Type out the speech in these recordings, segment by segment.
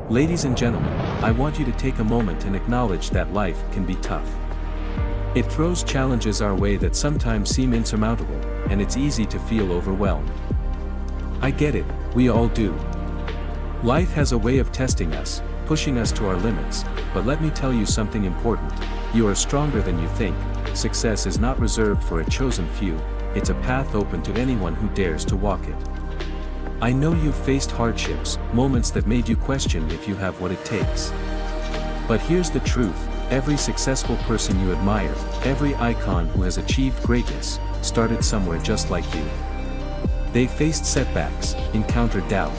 Ladies and gentlemen, I want you to take a moment and acknowledge that life can be tough. It throws challenges our way that sometimes seem insurmountable, and it's easy to feel overwhelmed. I get it, we all do. Life has a way of testing us, pushing us to our limits, but let me tell you something important. You are stronger than you think. Success is not reserved for a chosen few, it's a path open to anyone who dares to walk it. I know you've faced hardships, moments that made you question if you have what it takes. But here's the truth, every successful person you admire, every icon who has achieved greatness, started somewhere just like you. They faced setbacks, encountered doubt,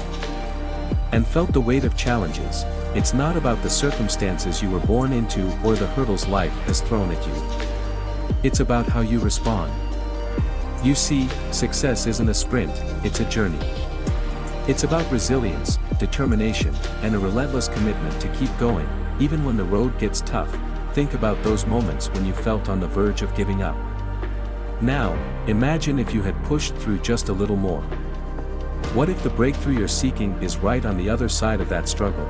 and felt the weight of challenges. It's not about the circumstances you were born into or the hurdles life has thrown at you. It's about how you respond. You see, success isn't a sprint, it's a journey. It's about resilience, determination, and a relentless commitment to keep going, even when the road gets tough. Think about those moments when you felt on the verge of giving up. Now, imagine if you had pushed through just a little more. What if the breakthrough you're seeking is right on the other side of that struggle?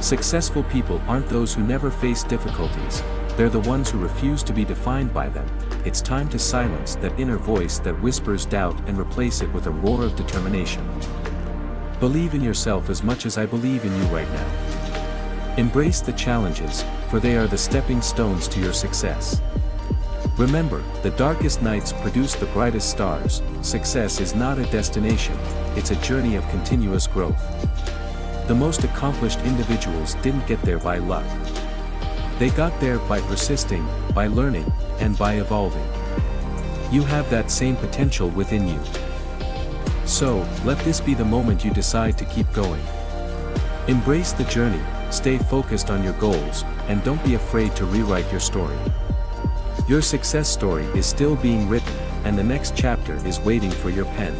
Successful people aren't those who never face difficulties, they're the ones who refuse to be defined by them. It's time to silence that inner voice that whispers doubt and replace it with a roar of determination. Believe in yourself as much as I believe in you right now. Embrace the challenges, for they are the stepping stones to your success. Remember, the darkest nights produce the brightest stars. Success is not a destination, it's a journey of continuous growth. The most accomplished individuals didn't get there by luck. They got there by persisting, by learning, and by evolving. You have that same potential within you. So, let this be the moment you decide to keep going. Embrace the journey, stay focused on your goals, and don't be afraid to rewrite your story. Your success story is still being written, and the next chapter is waiting for your pen.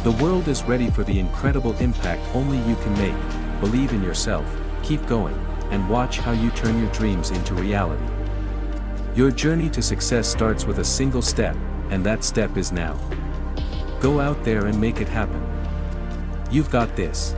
The world is ready for the incredible impact only you can make. Believe in yourself, keep going, and watch how you turn your dreams into reality. Your journey to success starts with a single step, and that step is now. Go out there and make it happen. You've got this.